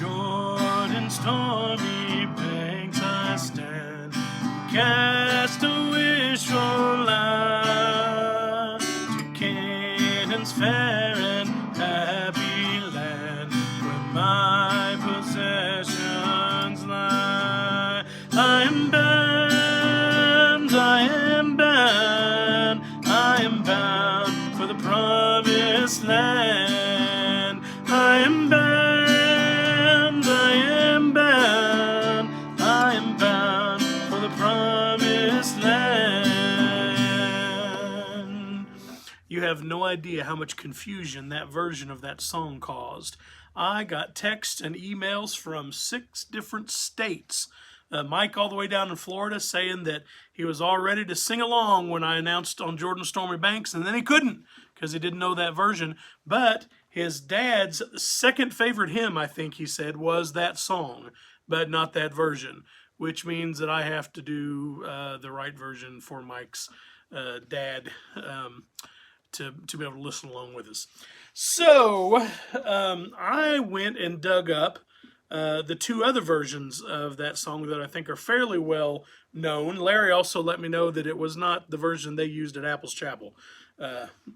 Jordan's stormy banks I stand, cast a wishful eye to Canaan's fair and happy land, where my possessions lie. I am bound, I am bound, I am bound for the promised land. I am bound, I am bound, I am bound for the promised land. You have no idea how much confusion that version of that song caused. I got texts and emails from 6 different states. Mike all the way down in Florida saying that he was all ready to sing along when I announced on Jordan's Stormy Banks, and then he couldn't because he didn't know that version. But his dad's second favorite hymn, I think he said, was that song, but not that version, which means that I have to do the right version for Mike's dad to be able to listen along with us. So I went and dug up the 2 other versions of that song that I think are fairly well known. Larry also let me know that it was not the version they used at Apples Chapel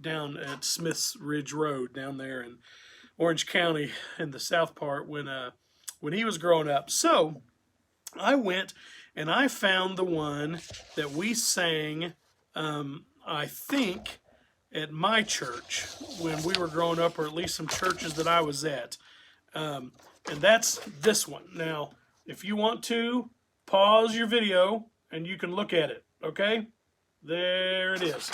down at Smith's Ridge Road down there in Orange County in the south part when he was growing up. So I went and I found the one that we sang, I think, at my church when we were growing up, or at least some churches that I was at. And that's this one. Now, if you want to, pause your video and you can look at it, okay? There it is.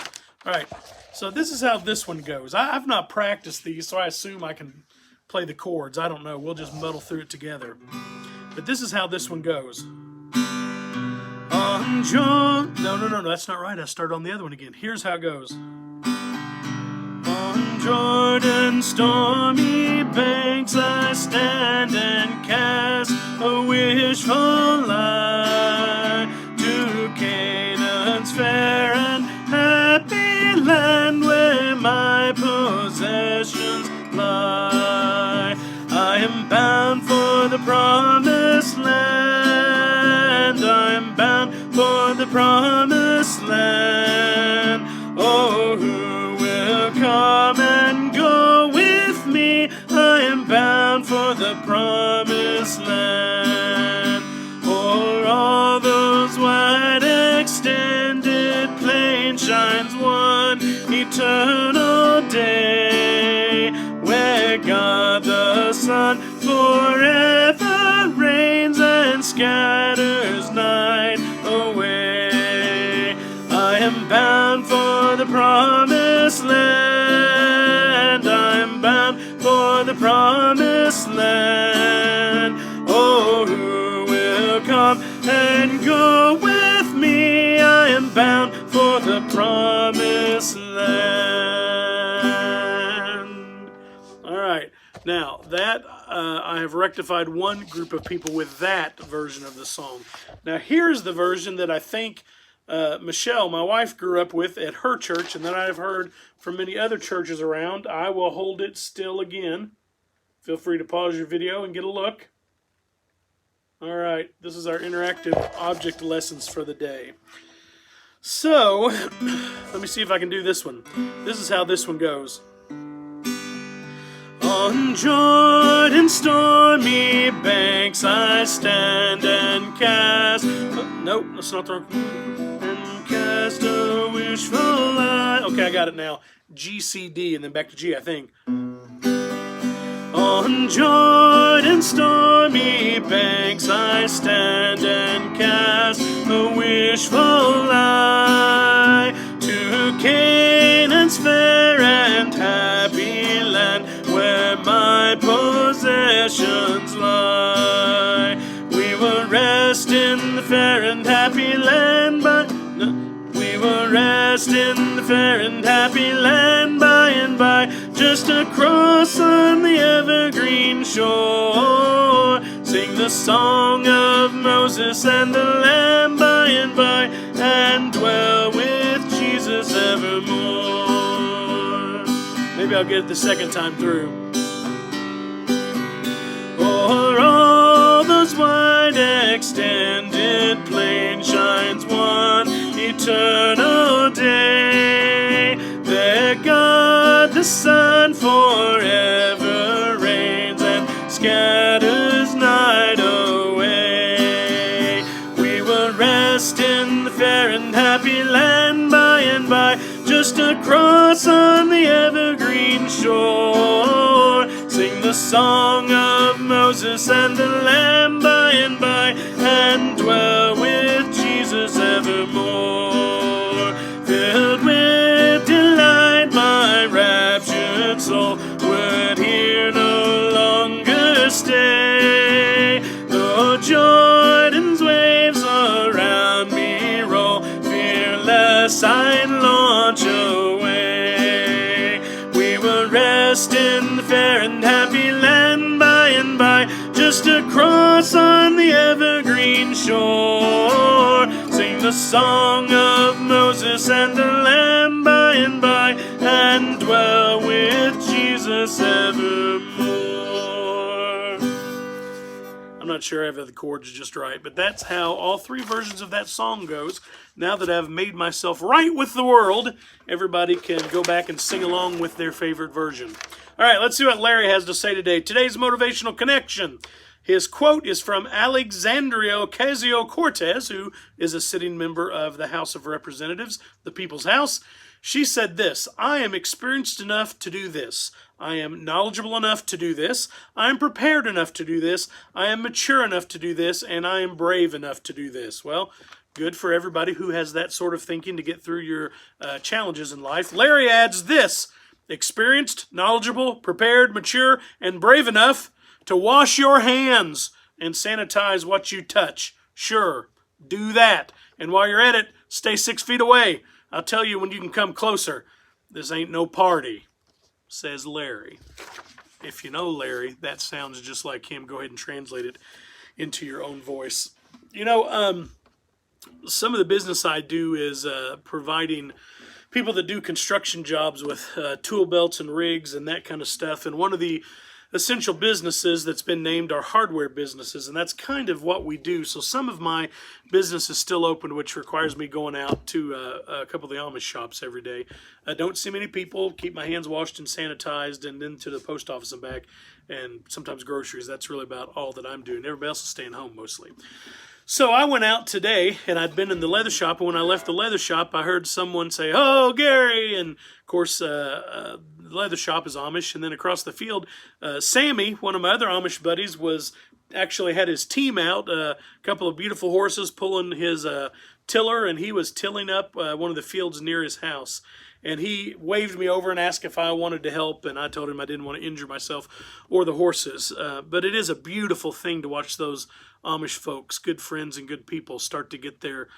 All right, so this is how this one goes. I've not practiced these, so I assume I can play the chords. I don't know. We'll just muddle through it together. But this is how this one goes. On no, that's not right. I started on the other one again. Here's how it goes. On Jordan's stormy banks I stand and cast a wishful eye to Canaan's fair and happy land, where my possessions lie. I am bound for the promised land. I am bound for the promised land. Oh, who will come and go with me? I am bound for the promised land. O'er all those wide extended plains shines one eternal day, where God the Son forever reigns and scatters night away. I am bound for the promised land. I am bound for the promised land. Oh, who will come and go with me? I am bound for the promised land. All right. Now, that I have rectified one group of people with that version of the song. Now, here's the version that I think Michelle, my wife, grew up with at her church, and that I've heard from many other churches around. I will hold it still again. Feel free to pause your video and get a look. All right, this is our interactive object lessons for the day. So, let me see if I can do this one. This is how this one goes. On Jordan's stormy banks I stand and cast... nope, that's not the... and cast a wishful eye... Okay, I got it now. G, C, D, and then back to G, I think. On Jordan's stormy banks I stand and cast a wishful eye to Canaan's fair and happy land, where my possessions lie. We will rest in the fair and happy land we will rest in the fair and happy land by and by, just across on the evergreen shore. Sing the song of Moses and the Lamb by and dwell with Jesus evermore. Maybe I'll get it the second time through. O'er desolate plain shines one eternal day. There God the Son forever reigns and scatters night away. We will rest in the fair and happy land by and by, just across on the evergreen shore. Sing the song of Moses and the Lamb by and by, and dwell with Jesus evermore. Filled with delight, my raptured soul would here no longer stay. Though Jordan's waves around me roll, fearless I'd launch away. We will rest in the fair and happy land by and by, just across on the evergreen shore. Sing the song of Moses and the Lamb by and by, and dwell with Jesus evermore. I'm not sure I have the chords just right, but that's how all three versions of that song goes. Now that I've made myself right with the world, everybody can go back and sing along with their favorite version. All right, let's see what Larry has to say today. Today's motivational connection. His quote is from Alexandria Ocasio-Cortez, who is a sitting member of the House of Representatives, the People's House. She said this: I am experienced enough to do this. I am knowledgeable enough to do this. I am prepared enough to do this. I am mature enough to do this. And I am brave enough to do this. Well, good for everybody who has that sort of thinking to get through your challenges in life. Larry adds this: experienced, knowledgeable, prepared, mature, and brave enough to wash your hands and sanitize what you touch. Sure, do that. And while you're at it, stay 6 feet away. I'll tell you when you can come closer. This ain't no party, says Larry. If you know Larry, that sounds just like him. Go ahead and translate it into your own voice. You know, some of the business I do is providing people that do construction jobs with tool belts and rigs and that kind of stuff. And one of the essential businesses that's been named are hardware businesses, and that's kind of what we do. So some of my business is still open, which requires me going out to a couple of the Amish shops every day. I don't see many people, keep my hands washed and sanitized, and then to the post office and back, and sometimes groceries. That's really about all that I'm doing. Everybody else is staying home mostly. So I went out today, and I'd been in the leather shop, and when I left the leather shop, I heard someone say, "Oh, Gary," and of course, the leather shop is Amish, and then across the field, Sammy, one of my other Amish buddies, actually had his team out, a couple of beautiful horses pulling his tiller, and he was tilling up one of the fields near his house. And he waved me over and asked if I wanted to help, and I told him I didn't want to injure myself or the horses. But it is a beautiful thing to watch those Amish folks, good friends and good people, start to get their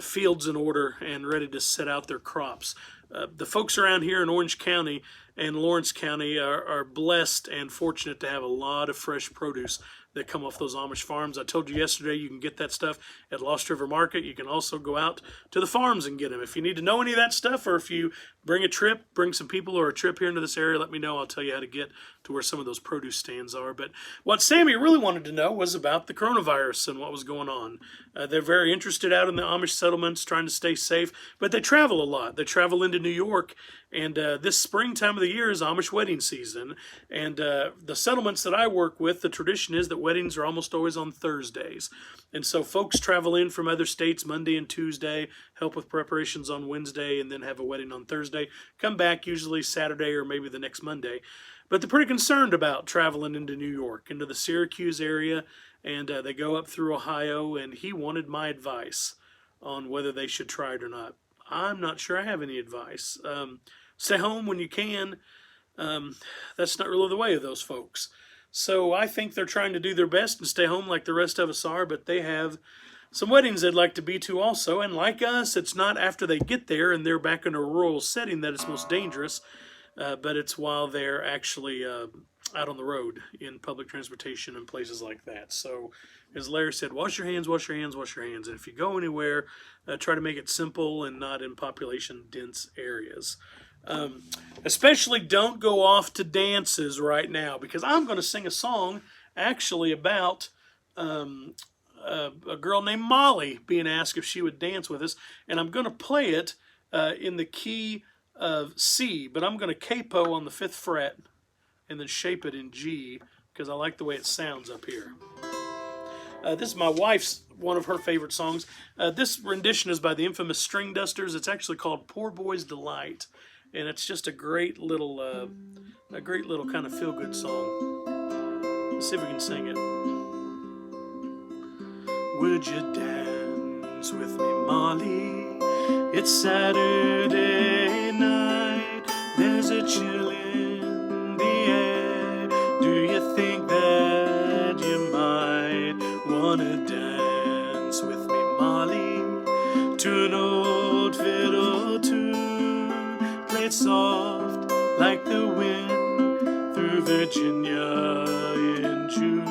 fields in order and ready to set out their crops. The folks around here in Orange County and Lawrence County are blessed and fortunate to have a lot of fresh produce that come off those Amish farms. I told you yesterday you can get that stuff at Lost River Market. You can also go out to the farms and get them. If you need to know any of that stuff, or if you bring a trip, bring some people or a trip here into this area, let me know. I'll tell you how to get to where some of those produce stands are. But what Sammy really wanted to know was about the coronavirus and what was going on. They're very interested out in the Amish settlements, trying to stay safe, but they travel a lot. They travel into New York, and this springtime of the year is Amish wedding season. And the settlements that I work with, the tradition is that weddings are almost always on Thursdays. And so folks travel in from other states Monday and Tuesday, help with preparations on Wednesday, and then have a wedding on Thursday. Come back usually Saturday or maybe the next Monday. But they're pretty concerned about traveling into New York, into the Syracuse area, and they go up through Ohio, and he wanted my advice on whether they should try it or not. I'm not sure I have any advice. Stay home when you can. That's not really the way of those folks. So I think they're trying to do their best and stay home like the rest of us are, but they have some weddings they'd like to be to also. And like us, it's not after they get there and they're back in a rural setting that it's most dangerous, but it's while they're actually out on the road in public transportation and places like that. So as Larry said, wash your hands, wash your hands, wash your hands. And if you go anywhere, try to make it simple and not in population-dense areas. Especially don't go off to dances right now, because I'm going to sing a song actually about a girl named Molly being asked if she would dance with us, and I'm going to play it in the key of C, but I'm going to capo on the 5th fret and then shape it in G because I like the way it sounds up here. This is my wife's, one of her favorite songs. This rendition is by the infamous String Dusters. It's actually called Poor Boy's Delight, and it's just a great little kind of feel-good song. Let's see if we can sing it. Would you dance with me, Molly? It's Saturday night. There's a chill in the air. Do you think that you might wanna dance with me, Molly? To an old fiddle tune, played soft like the wind through Virginia in June.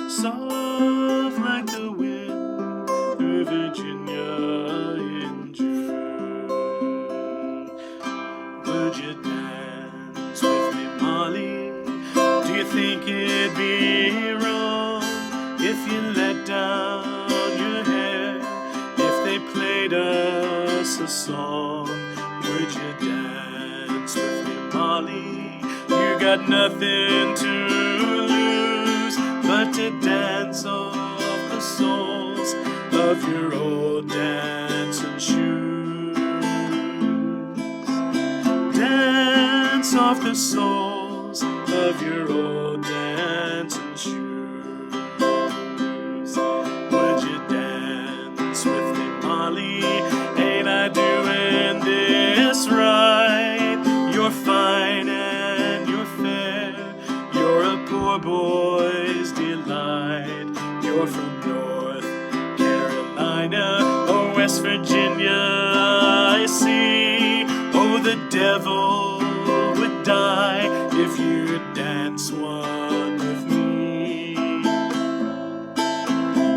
Soft like the wind through Virginia in June. Would you dance with me, Molly? Do you think it'd be wrong if you let down your hair? If they played us a song, would you dance with me, Molly? You got nothing to lose but to dance off the soles of your old dancing shoes. Dance off the soles of your old dancing shoes. Would you dance with me, Molly? Ain't I doing this right? You're fine and you're fair. You're a poor boy's delight. You're from North Carolina or West Virginia, I see. Oh, the devil would die if you'd dance one with me.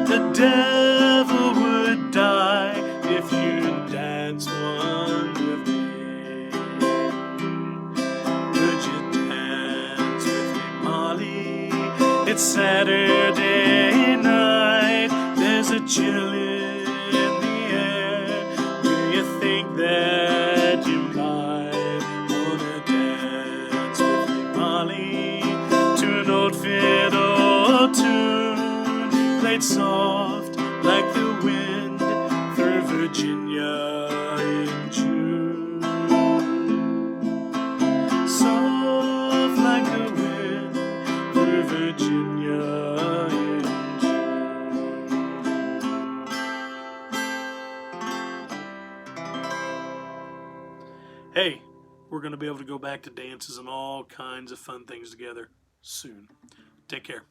The devil would die if you'd dance one with me. Would you dance with me, Molly? It's Saturday night. There's a chill in the air. Do you think that you might wanna dance with me, Molly? To an old fiddle tune, played soft like the wind through Virginia in June. Soft like the wind through Virginia in June. Hey, we're going to be able to go back to dances and all kinds of fun things together soon. Take care.